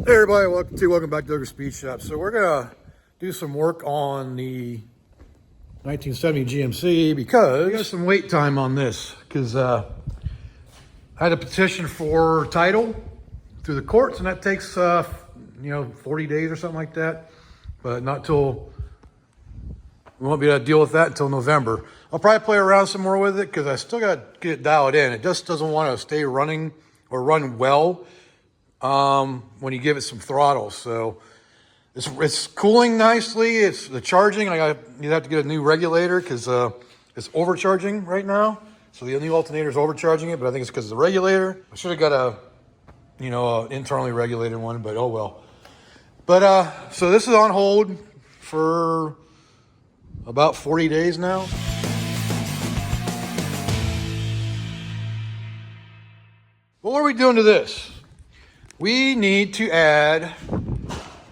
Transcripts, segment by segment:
Hey everybody, welcome back to Ogre Speed Shop. So we're gonna do some work on the 1970 GMC because we got some wait time on this because I had a petition for title through the courts, and that takes 40 days or something like that, but not till we won't be able to deal with that until November. I'll probably play around some more with it because I still got to get it dialed in. It just doesn't want to stay running or run well when you give it some throttle. So it's cooling nicely. It's the charging. You have to get a new regulator because it's overcharging right now. So the new alternator is overcharging it, but I think it's because of the regulator. I should have got a internally regulated one, but oh well. But so this is on hold for about 40 days now. What are we doing to this? We need to add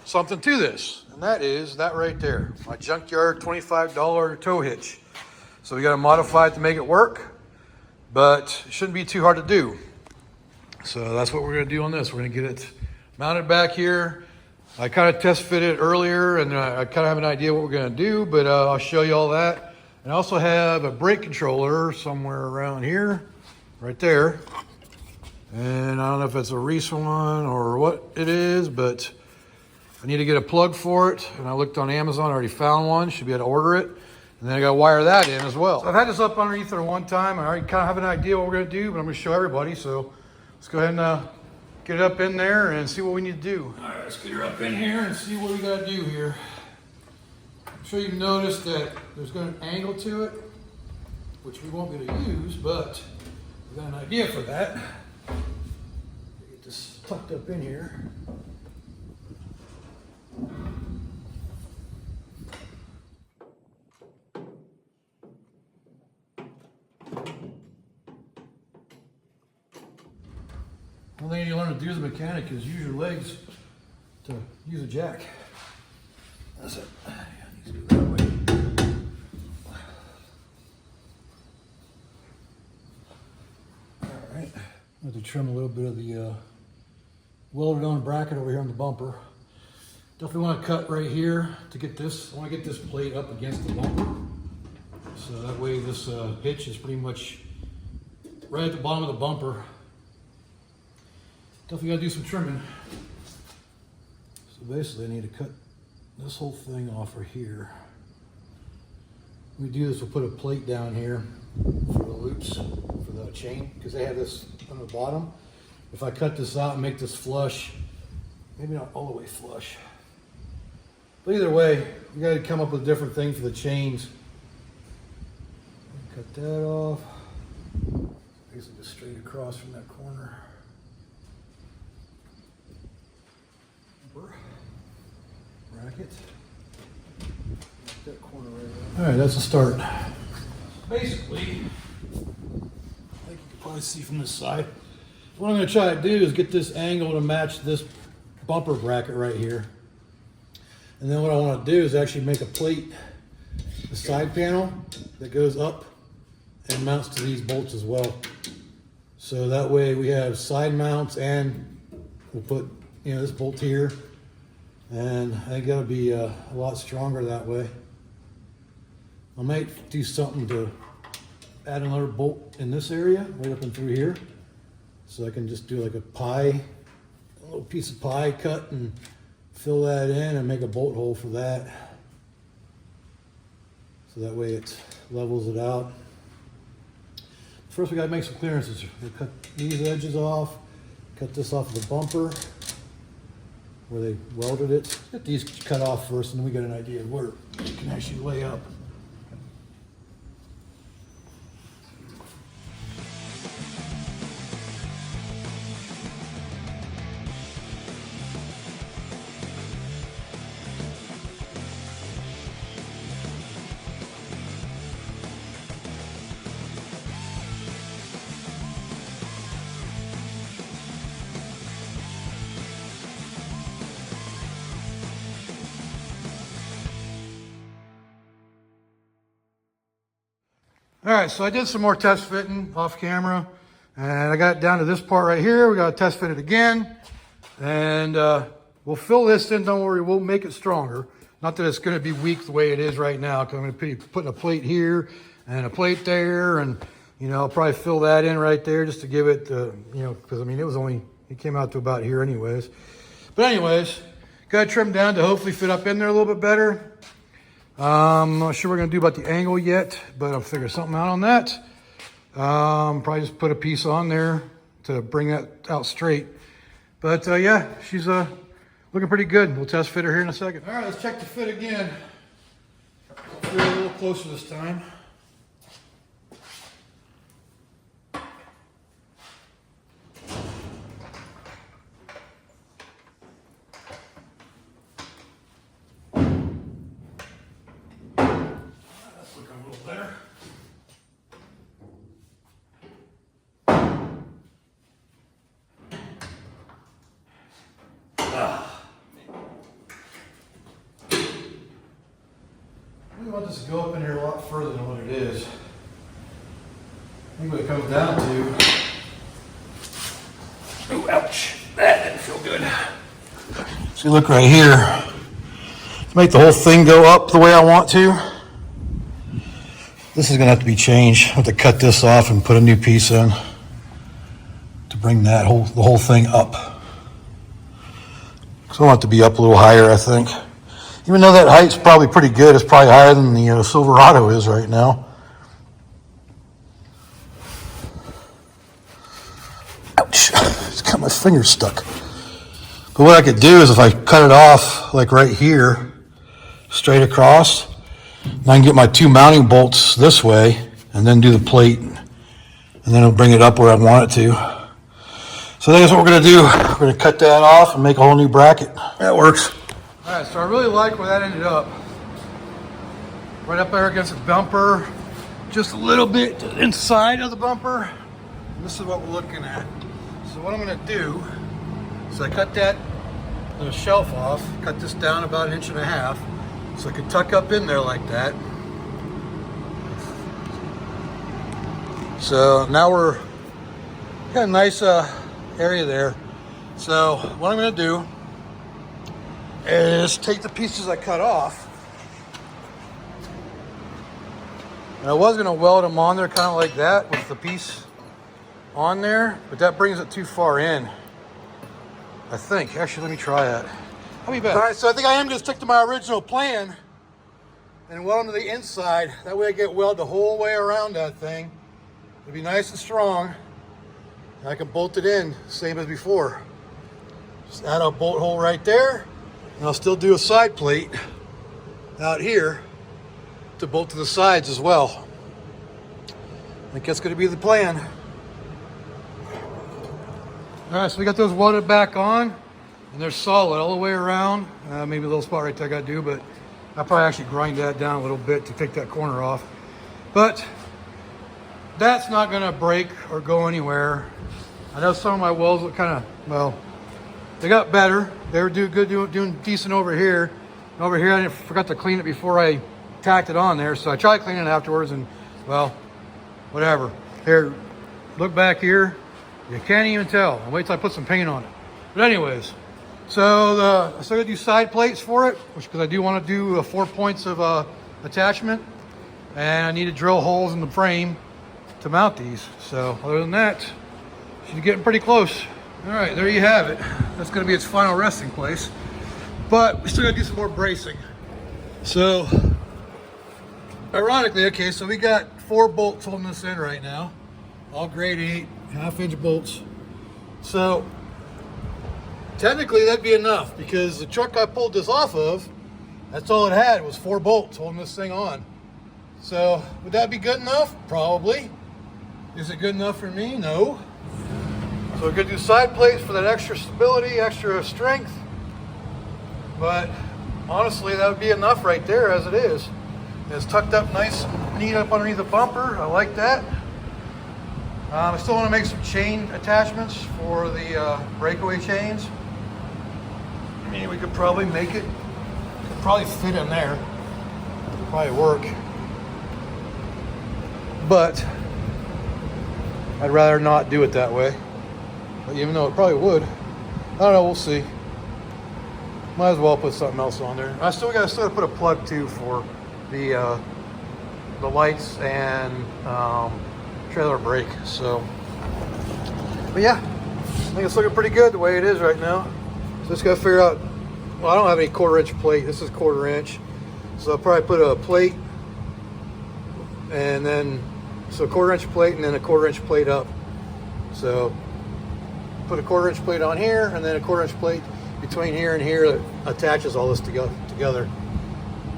something to this, and that is that right there, my junkyard $25 tow hitch. So we got to modify it to make it work, but it shouldn't be too hard to do. So that's what we're going to do on this. We're going to get it mounted back here. I kind of test fit it earlier, and I kind of have an idea what we're going to do, but I'll show you all that. And I also have a brake controller somewhere around here, right there. And I don't know if it's a Reese one or what it is, but I need to get a plug for it. And I looked on Amazon, I already found one. Should be able to order it. And then I got to wire that in as well. So I've had this up underneath there one time. I already kind of have an idea what we're going to do, but I'm going to show everybody. So let's go ahead and get it up in there and see what we need to do. All right, let's get her up in here and see what we got to do here. I'm sure you've noticed that there's got an angle to it, which we won't be able to use, but we've got an idea for that. Get this tucked up in here. One thing you learn to do as a mechanic is use your legs to use a jack. That's it. Yeah, it needs to go that way. All right. I have to trim a little bit of the welded on bracket over here on the bumper. Definitely want to cut right here to get this. I want to get this plate up against the bumper. So that way this hitch is pretty much right at the bottom of the bumper. Definitely got to do some trimming. So basically I need to cut this whole thing off right here. When we do this, we'll put a plate down here for the loops, for the chain, because they have this on the bottom. If I cut this out and make this flush, maybe not all the way flush, but either way, you got to come up with a different thing for the chains. Cut that off. Basically just straight across from that corner. Bracket. That corner right there. All right, that's a start. Basically, I think you can probably see from this side. What I'm going to try to do is get this angle to match this bumper bracket right here. And then what I want to do is actually make a plate, the side panel that goes up and mounts to these bolts as well. So that way we have side mounts, and we'll put this bolt here. And I think that'll be a lot stronger that way. I might do something to add another bolt in this area, right up and through here. So I can just do like a little piece of pie cut and fill that in and make a bolt hole for that. So that way it levels it out. First we gotta make some clearances. We cut these edges off, cut this off of the bumper where they welded it. Get these cut off first, and then we get an idea of where it can actually lay up. All right, so I did some more test fitting off camera, and I got it down to this part right here. We got to test fit it again, and We'll fill this in, don't worry, we'll make it stronger. Not that it's gonna be weak the way it is right now, because I'm gonna be putting a plate here and a plate there, and you know, I'll probably fill that in right there just to give it, you know, because I mean, it came out to about here anyways. But anyways, got to trim down to hopefully fit up in there a little bit better. I'm not sure what we're gonna do about the angle yet, but I'll figure something out on that. Probably just put a piece on there to bring that out straight. But yeah, she's looking pretty good. We'll test fit her here in a second. All right, let's check the fit again. Fit a little closer this time. That's looking a little better. We want this to go up in here a lot further than what it is. I think what it comes down to. Oh, ouch. That didn't feel good. See, look right here. To make the whole thing go up the way I want to, this is going to have to be changed. I have to cut this off and put a new piece in to bring the whole thing up. So I want it to be up a little higher, I think. Even though that height's probably pretty good, it's probably higher than the Silverado is right now. Ouch, it's got my finger stuck. But what I could do is if I cut it off like right here, straight across, and I can get my two mounting bolts this way and then do the plate, and then it'll bring it up where I want it to. So that's what we're gonna do. We're gonna cut that off and make a whole new bracket. That works. All right, so I really like where that ended up. Right up there against the bumper, just a little bit inside of the bumper. And this is what we're looking at. So what I'm gonna do is I cut that little shelf off, cut this down about 1.5 inches, so I could tuck up in there like that. So now we're got a nice area there. So what I'm gonna do is take the pieces I cut off, and I was going to weld them on there kind of like that with the piece on there, but that brings it too far in, I think. Actually, let me try that. I'll be back. All right, so I think I am going to stick to my original plan and weld them to the inside. That way I get weld the whole way around that thing. It'll be nice and strong, and I can bolt it in same as before. Just add a bolt hole right there. And I'll still do a side plate out here to bolt to the sides as well. I think that's going to be the plan. All right, so we got those welded back on, and they're solid all the way around. Maybe a little spot right there I got to do, but I'll probably actually grind that down a little bit to take that corner off. But that's not going to break or go anywhere. I know some of my welds look kind of, well, they got better. They were doing decent over here. And over here, I forgot to clean it before I tacked it on there. So I tried cleaning it afterwards, and well, whatever. Here, look back here. You can't even tell. I'll wait till I put some paint on it. But anyways, so I still gotta do side plates for it, because I do want to do 4 points of attachment, and I need to drill holes in the frame to mount these. So other than that, she's getting pretty close. All right, there you have it. That's gonna be its final resting place. But we still gotta do some more bracing. So, ironically, okay, so we got 4 bolts holding this in right now. All grade 8, 1/2 inch bolts. So, technically that'd be enough, because the truck I pulled this off of, that's all it had, was 4 bolts holding this thing on. So, would that be good enough? Probably. Is it good enough for me? No. So we're gonna do side plates for that extra stability, extra strength. But honestly, that would be enough right there as it is. It's tucked up nice, neat up underneath the bumper. I like that. I still want to make some chain attachments for the breakaway chains. I mean, we could probably make it, could probably fit in there. It'd probably work. But I'd rather not do it that way. But even though it probably would. I don't know, we'll see. Might as well put something else on there. I still gotta put a plug too for the lights and trailer brake. So, but yeah, I think it's looking pretty good the way it is right now. So just gotta figure out. Well, I don't have any 1/4 inch plate. This is 1/4 inch. So I'll probably put a plate, and then so 1/4 inch plate, and then a 1/4 inch plate up. So put a 1/4 inch plate on here, and then a 1/4 inch plate between here and here that attaches all this together.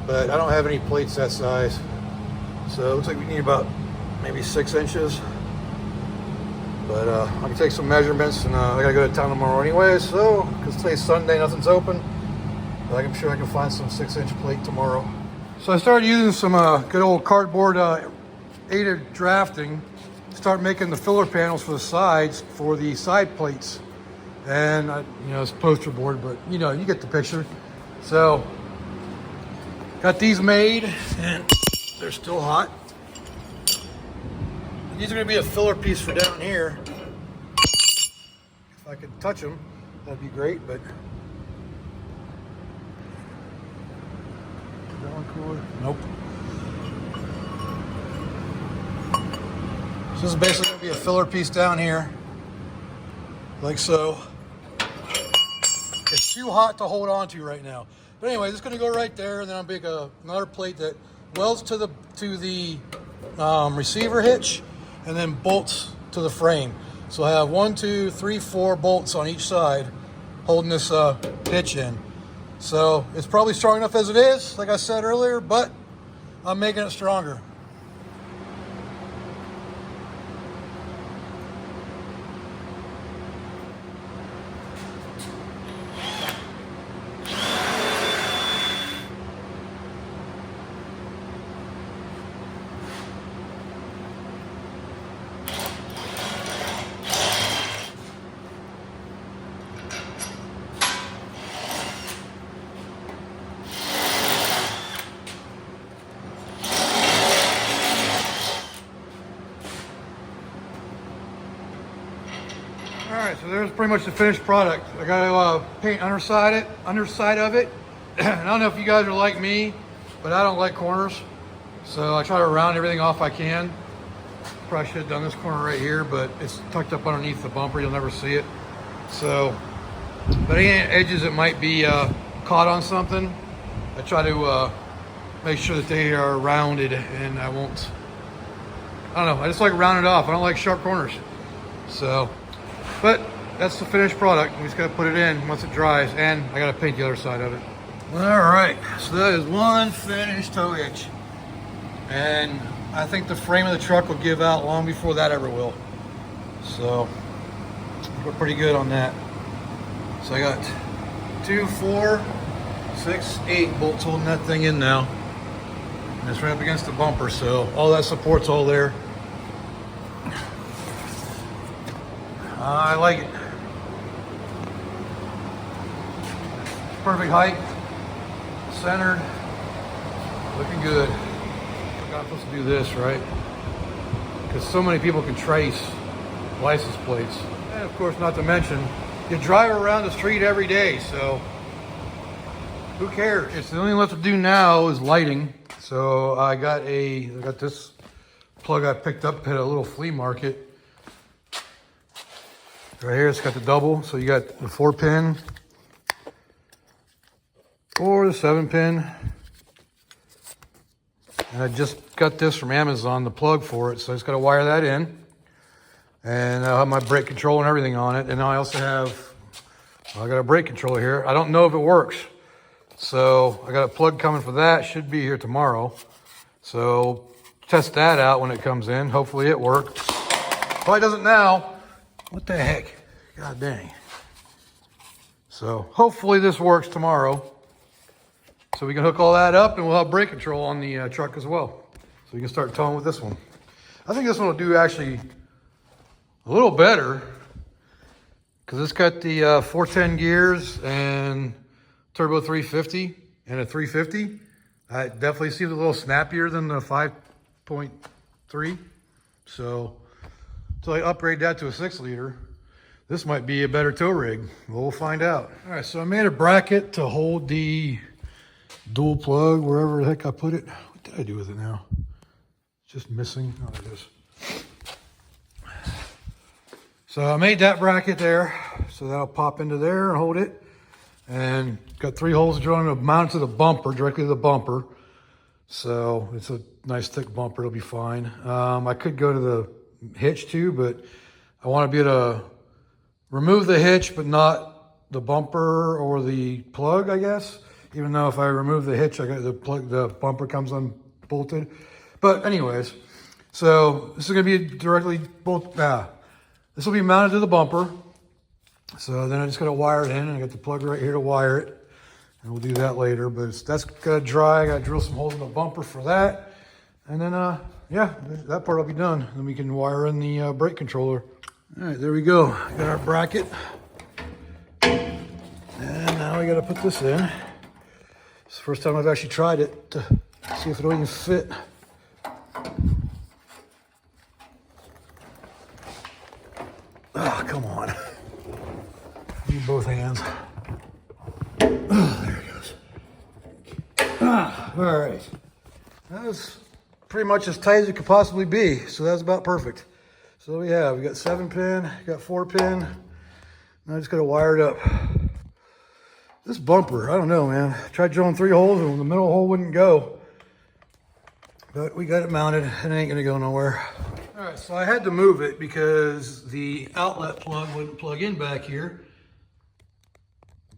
But I don't have any plates that size. So it looks like we need about maybe 6 inches. But I can take some measurements, and I gotta go to town tomorrow anyway. So because today's Sunday, nothing's open. But I'm sure I can find some 6-inch plate tomorrow. So I started using some good old cardboard aided drafting. Start making the filler panels for the sides for the side plates. And it's poster board, but you get the picture. So got these made, and they're still hot. These are gonna be a filler piece for down here. If I could touch them, that'd be great, but is that one cooler? Nope. So this is basically gonna be a filler piece down here, like so. It's too hot to hold on to right now. But anyway, this is gonna go right there, and then I'll make another plate that welds to the receiver hitch, and then bolts to the frame. So I have 1, 2, 3, 4 bolts on each side holding this hitch in. So it's probably strong enough as it is, like I said earlier, but I'm making it stronger. Alright, so there's pretty much the finished product. I got to paint underside of it. I don't know if you guys are like me, but I don't like corners. So I try to round everything off I can. Probably should have done this corner right here, but it's tucked up underneath the bumper. You'll never see it. So, but any edges that might be caught on something, I try to make sure that they are rounded, and I don't know, I just like rounded off. I don't like sharp corners. So, but that's the finished product. We just gotta put it in once it dries, and I gotta paint the other side of it. All right, so that is one finished tow hitch. And I think the frame of the truck will give out long before that ever will. So we're pretty good on that. So I got 2, 4, 6, 8 bolts holding that thing in now. And it's right up against the bumper, so all that support's all there. I like it. Perfect height, centered, looking good. I'm supposed to do this, right? Because so many people can trace license plates. And of course, not to mention, you drive around the street every day, so who cares? It's the only thing left to do now is lighting. So I got this plug I picked up at a little flea market. Right here, it's got the double. So you got the 4-pin or the 7-pin. And I just got this from Amazon, the plug for it. So I just got to wire that in. And I'll have my brake control and everything on it. And I also have, I got a brake controller here. I don't know if it works. So I got a plug coming for that. Should be here tomorrow. So test that out when it comes in. Hopefully it works. Probably doesn't now. What the heck? God dang. So hopefully this works tomorrow. So we can hook all that up, and we'll have brake control on the truck as well. So we can start towing with this one. I think this one will do actually a little better because it's got the 410 gears and turbo 350 and a 350. I definitely see it a little snappier than the 5.3. So I upgrade that to a 6-liter. this might be a better tow rig. We'll find out. All right, so I made a bracket to hold the dual plug wherever the heck I put it. What did I do with it now? It's just missing. Oh, there it is. So I made that bracket there, so that'll pop into there and hold it. And got 3 holes drilled and mounted to the bumper, directly to the bumper. So it's a nice thick bumper, it'll be fine. I could go to the hitch too, but I want to be able to remove the hitch, but not the bumper or the plug, I guess. Even though if I remove the hitch, I got the plug, the bumper comes unbolted. But anyways, so this is gonna be directly this will be mounted to the bumper. So then I just got to wire it in, and I got the plug right here to wire it. And we'll do that later, but that's got to dry. I got to drill some holes in the bumper for that. And then, yeah, that part will be done. Then we can wire in the brake controller. All right, there we go. Got our bracket. And now we got to put this in. It's the first time I've actually tried it to see if it'll even fit. Oh, come on. Need both hands. Oh, there it goes. All right. That was pretty much as tight as it could possibly be. So that's about perfect. So we got 7-pin, got 4-pin. Now I just got to wire it up. This bumper, I don't know, man. I tried drilling 3 holes and the middle hole wouldn't go. But we got it mounted and it ain't gonna go nowhere. All right, so I had to move it because the outlet plug wouldn't plug in back here.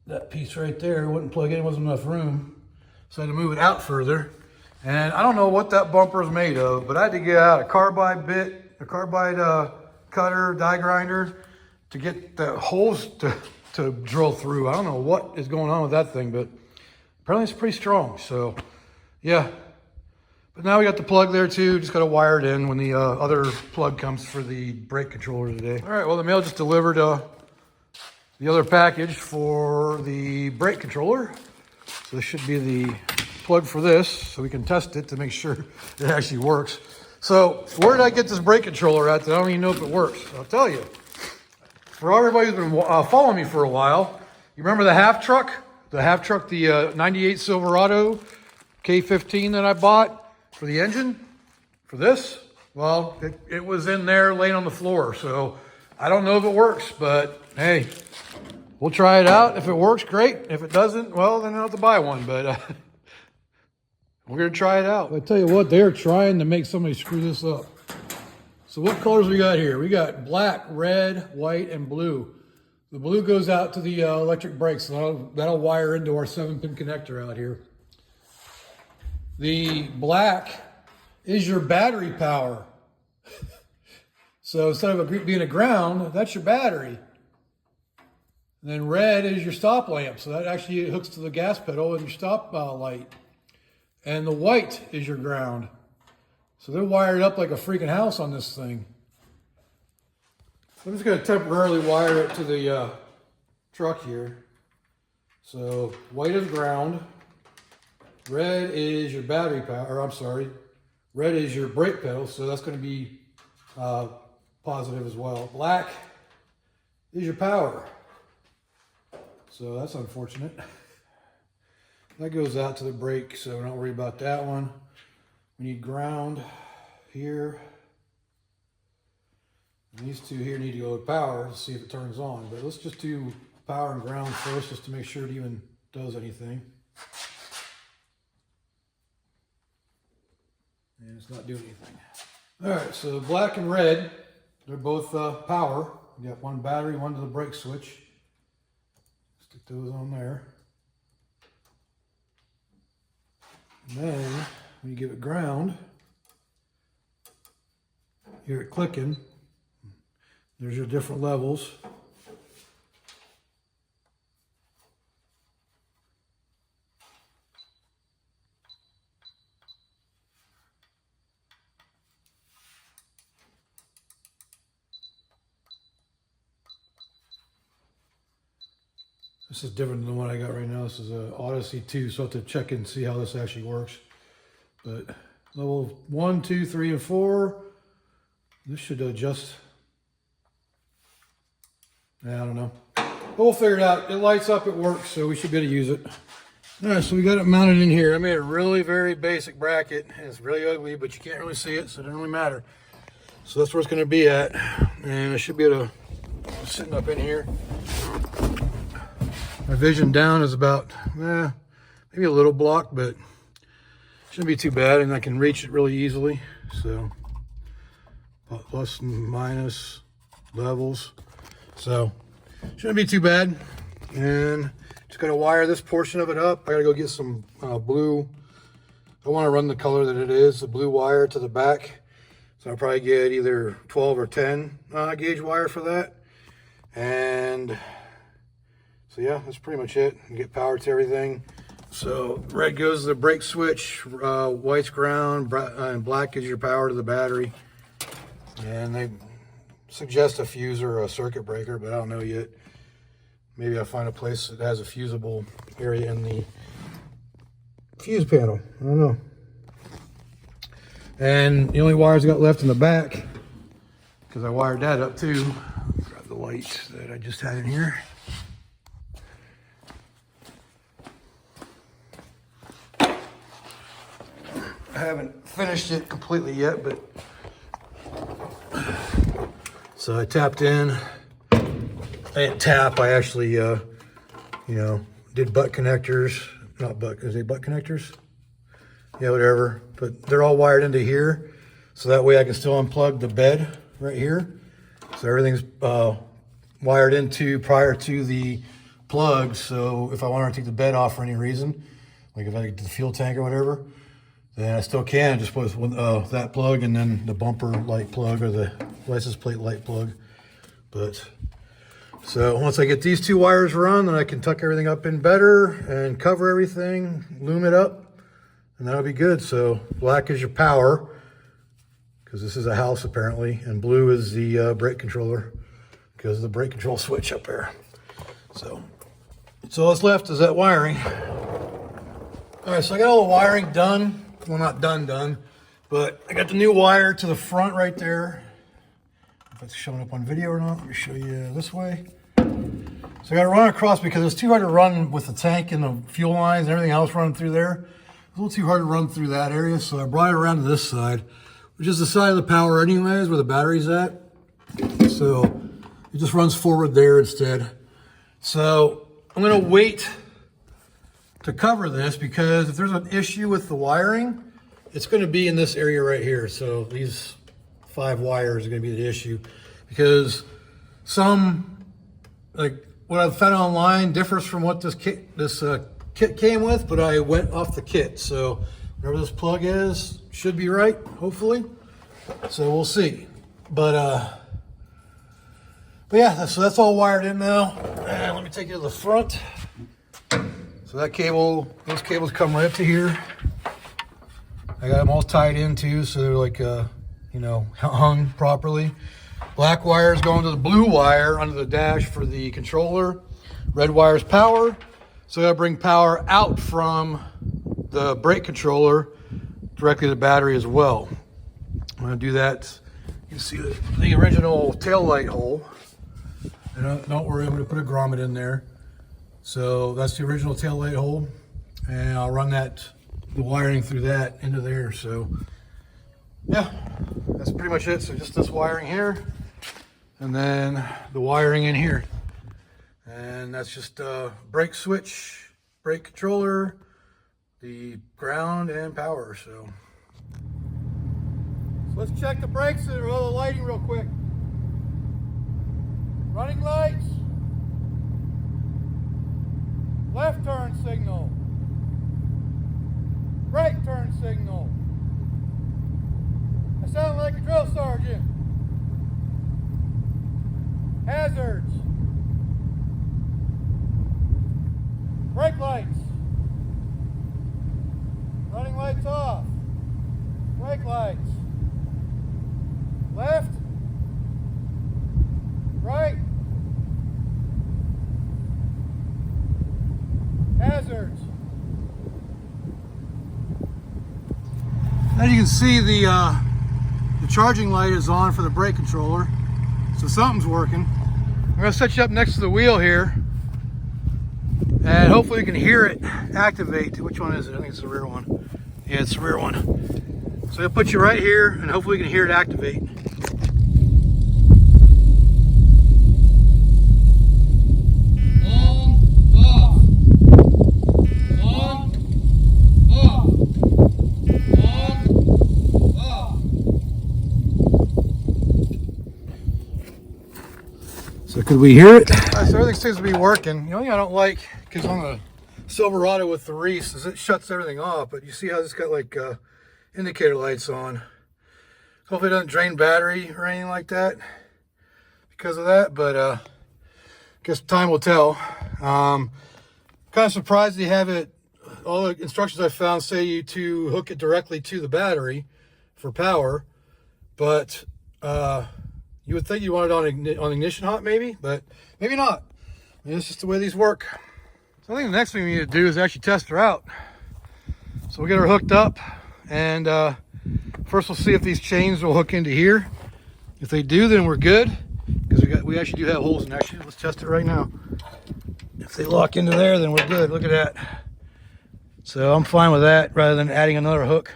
That piece right there wouldn't plug in, wasn't enough room. So I had to move it out further. And I don't know what that bumper is made of, but I had to get out a carbide bit, a carbide cutter, die grinder to get the holes to drill through. I don't know what is going on with that thing, but apparently it's pretty strong. So yeah. But now we got the plug there too. Just got to wire it in when the other plug comes for the brake controller today. All right, well, the mail just delivered the other package for the brake controller. So this should be the plug for this, so we can test it to make sure it actually works. So where did I get this brake controller at that I don't even know if it works? I'll tell you. For everybody who's been following me for a while, you remember the half truck? The 98 Silverado K15 that I bought? For the engine, for this, well, it was in there laying on the floor. So I don't know if it works, but hey, we'll try it out. If it works, great. If it doesn't, well, then I'll have to buy one, but we're gonna try it out. I tell you what, they're trying to make somebody screw this up. So what colors we got here? We got black, red, white, and blue. The blue goes out to the electric brakes, so that'll wire into our 7-pin connector out here. The black is your battery power. So instead of being a ground, that's your battery. And then red is your stop lamp. So that actually hooks to the gas pedal and your stop light. And the white is your ground. So they're wired up like a freaking house on this thing. So I'm just going to temporarily wire it to the truck here. So white is ground. Red is your battery power, or I'm sorry, red is your brake pedal, so that's going to be positive as well. Black is your power, so that's unfortunate. That goes out to the brake, so don't worry about that one. We need ground here. And these two here need to go to power to see if it turns on, but let's just do power and ground first just to make sure it even does anything. And it's not doing anything. All right, so black and red, they're both power. You got one battery, one to the brake switch. Stick those on there. And then when you give it ground, hear it clicking. There's your different levels. This is different than the one I got right now. This is a Odyssey 2, so I have to check and see how this actually works. But level 1, 2, 3, and 4, this should adjust Yeah, I don't know. But we'll figure it out. It lights up, it works, so we should be able to use it. All right, so we got it mounted in here. I made a really very basic bracket. It's really ugly, but you can't really see it, so it doesn't really matter. So that's where it's going to be at, and I should be able to, sitting up in here. My vision down is about, maybe a little block, but shouldn't be too bad, and I can reach it really easily. So plus and minus levels, so shouldn't be too bad. And just got to wire this portion of it up. I got to go get some blue. I want to run the color that it is, the blue wire to the back. So I'll probably get either 12 or 10 gauge wire for that. And so yeah, that's pretty much it. You get power to everything. So red goes the brake switch, white's ground, and black is your power to the battery. And they suggest a fuse or a circuit breaker, but I don't know yet. Maybe I'll find a place that has a fusible area in the fuse panel. I don't know. And the only wires I got left in the back, because I wired that up too. Grab the light that I just had in here. I haven't finished it completely yet, but so I tapped in. I didn't tap, I actually, did butt connectors. Not butt, is they butt connectors? Yeah, whatever. But they're all wired into here. So that way I can still unplug the bed right here. So everything's wired into prior to the plug. So if I wanted to take the bed off for any reason, like if I get the fuel tank or whatever, then I still can. Just put that plug and then the bumper light plug or the license plate light plug. But so once I get these two wires run, then I can tuck everything up in better and cover everything, loom it up, and that'll be good. So black is your power, because this is a house apparently, and blue is the brake controller, because of the brake control switch up there. So all that's left is that wiring. All right, so I got all the wiring done. Well, not done, but I got the new wire to the front right there. If it's showing up on video or not, let me show you this way. So I got to run across because it's too hard to run with the tank and the fuel lines and everything else running through there. It's a little too hard to run through that area, so I brought it around to this side, which is the side of the power anyways, where the battery's at. So it just runs forward there instead. So I'm going to wait to cover this, because if there's an issue with the wiring, it's going to be in this area right here. So these 5 wires are going to be the issue, because some, like what I've found online, differs from what this kit came with, but I went off the kit. So whatever this plug is should be right, hopefully. So we'll see. But yeah, so that's all wired in now. And let me take you to the front. So that cable, those cables come right up to here. I got them all tied in too, so they're like, hung properly. Black wires going to the blue wire under the dash for the controller. Red wire's power. So I gotta bring power out from the brake controller directly to the battery as well. I'm gonna do that. You can see the original tail light hole. And don't worry, I'm gonna put a grommet in there. So that's the original tail light hole, and I'll run the wiring through that into there. So yeah, that's pretty much it. So just this wiring here, and then the wiring in here. And that's just brake switch, brake controller, the ground, and power. So let's check the brakes and roll the lighting real quick. Running lights. Left turn signal. Right turn signal. I sound like a drill sergeant. Hazards. Brake lights. Running lights off. Brake lights. Left. Right. Hazards. As you can see, the charging light is on for the brake controller, so something's working. gonna set you up next to the wheel here, and hopefully you can hear it activate. Which one is it? I think it's the rear one. Yeah, it's the rear one. So I'll put you right here, and hopefully you can hear it activate. So could we hear it? So everything seems to be working. The only thing I don't like, because on the Silverado with the Reese, is it shuts everything off. But you see how it's got like indicator lights on. Hopefully it doesn't drain battery or anything like that because of that. But I guess time will tell. Kind of surprised they have it. All the instructions I found say you to hook it directly to the battery for power, but you would think you want it on ignition hot maybe, but maybe not. I mean, it's just the way these work. So I think the next thing we need to do is actually test her out. So we'll get her hooked up, and first we'll see if these chains will hook into here. If they do, then we're good, because we actually do have holes in there. Actually, let's test it right now. If they lock into there, then we're good. Look at that. So I'm fine with that rather than adding another hook.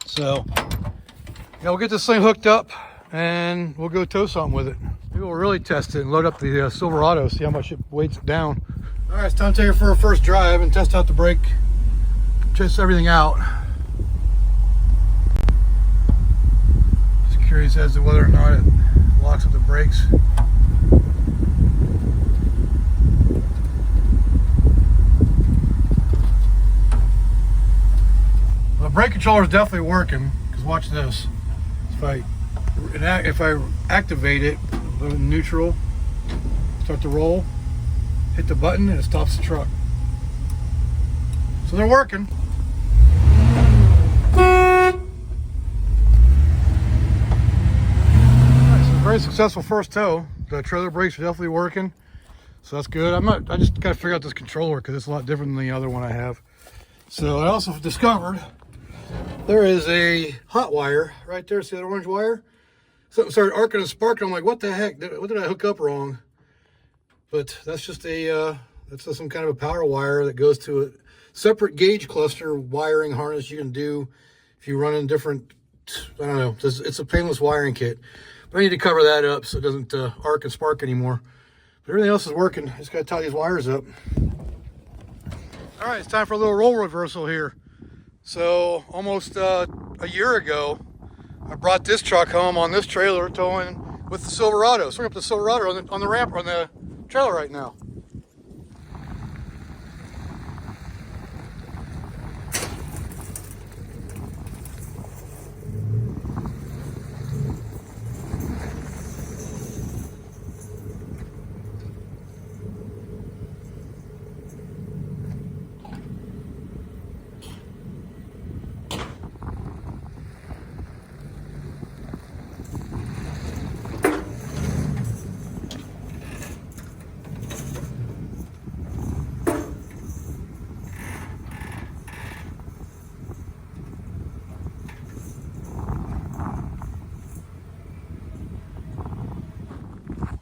So yeah, we'll get this thing hooked up and we'll go tow something with it. Maybe we'll really test it and load up the Silverado, see how much it weights it down. All right, it's time to take her for a first drive and test out the brake, test everything out. Just curious as to whether or not it locks with the brakes. Well, the brake controller is definitely working, because watch this. If I activate it, go to neutral, start to roll, hit the button, and it stops the truck. So they're working. Right, so very successful first tow. The trailer brakes are definitely working, so that's good. I just gotta figure out this controller because it's a lot different than the other one I have. So I also discovered there is a hot wire right there. See that orange wire? Something started arcing and sparking. I'm like, what the heck? What did I hook up wrong? But that's just that's some kind of a power wire that goes to a separate gauge cluster wiring harness you can do if you run in different, I don't know, it's a painless wiring kit. But I need to cover that up so it doesn't arc and spark anymore. But everything else is working. I just got to tie these wires up. All right, it's time for a little role reversal here. So almost a year ago, I brought this truck home on this trailer towing with the Silverado. So we're up the Silverado on the ramp on the trailer right now.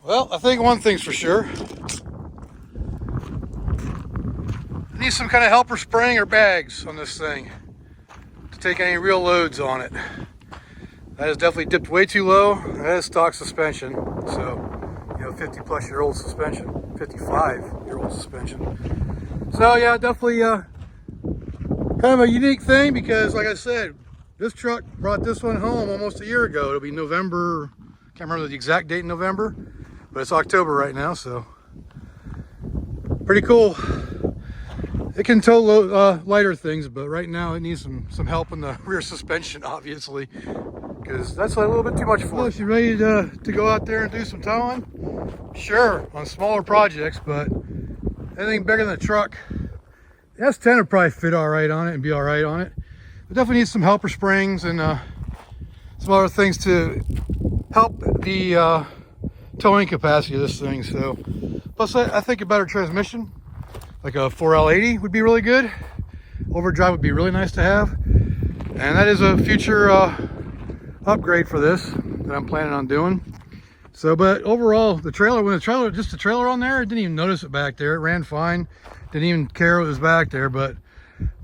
Well, I think one thing's for sure. I need some kind of helper spring or bags on this thing to take any real loads on it. That has definitely dipped way too low. That is stock suspension. So, 50-plus-year-old suspension, 55-year-old suspension. So yeah, definitely kind of a unique thing because, like I said, this truck brought this one home almost a year ago. It'll be November, can't remember the exact date in November. But it's October right now, so pretty cool. It can tow lighter things, but right now it needs some help in the rear suspension, obviously, because that's a little bit too much for it. You ready to go out there and do some towing? Sure, on smaller projects, but anything bigger than a truck, the S10 would probably fit all right on it and be all right on it. It definitely needs some helper springs and some other things to help the towing capacity of this thing. So plus I think a better transmission, like a 4L80, would be really good. Overdrive would be really nice to have, and that is a future upgrade for this that I'm planning on doing. So, but overall, the trailer, when just the trailer on there, I didn't even notice it back there. It ran fine. Didn't even care it was back there, but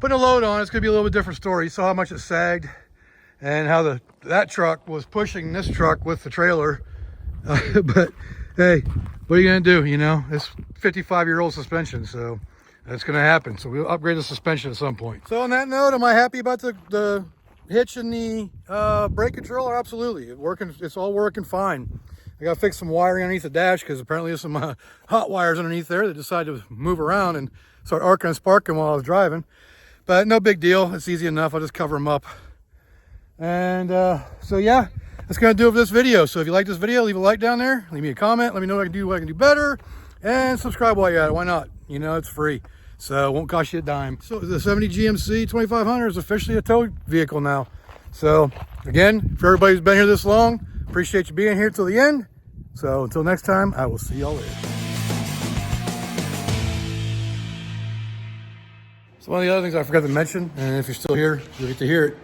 putting a load on, it's gonna be a little bit different story. You saw how much it sagged and how that truck was pushing this truck with the trailer. But hey, what are you gonna do? You know, it's 55-year-old suspension, so that's gonna happen. So we'll upgrade the suspension at some point. So on that note, am I happy about the hitch and the brake controller? Absolutely, it's all working fine. I gotta fix some wiring underneath the dash because apparently there's some hot wires underneath there that decided to move around and start arcing and sparking while I was driving. But no big deal, it's easy enough. I'll just cover them up. And so yeah, that's gonna do it for this video. So if you like this video, leave a like down there, leave me a comment, let me know what I can do better, and subscribe while you're at it. Why not? You know, it's free, so it won't cost you a dime. So the 70 GMC 2500 is officially a tow vehicle now. So again, for everybody who's been here this long, appreciate you being here till the end. So until next time, I will see y'all later. So one of the other things I forgot to mention, and if you're still here, you'll get to hear it.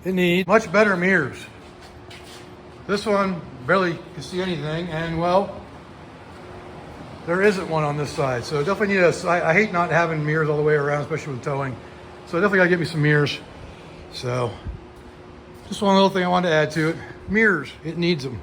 It needs much better mirrors. This one barely can see anything, and well, there isn't one on this side. So definitely need I hate not having mirrors all the way around, especially with towing. So definitely gotta get me some mirrors. So just one little thing I wanted to add to it. Mirrors, it needs them.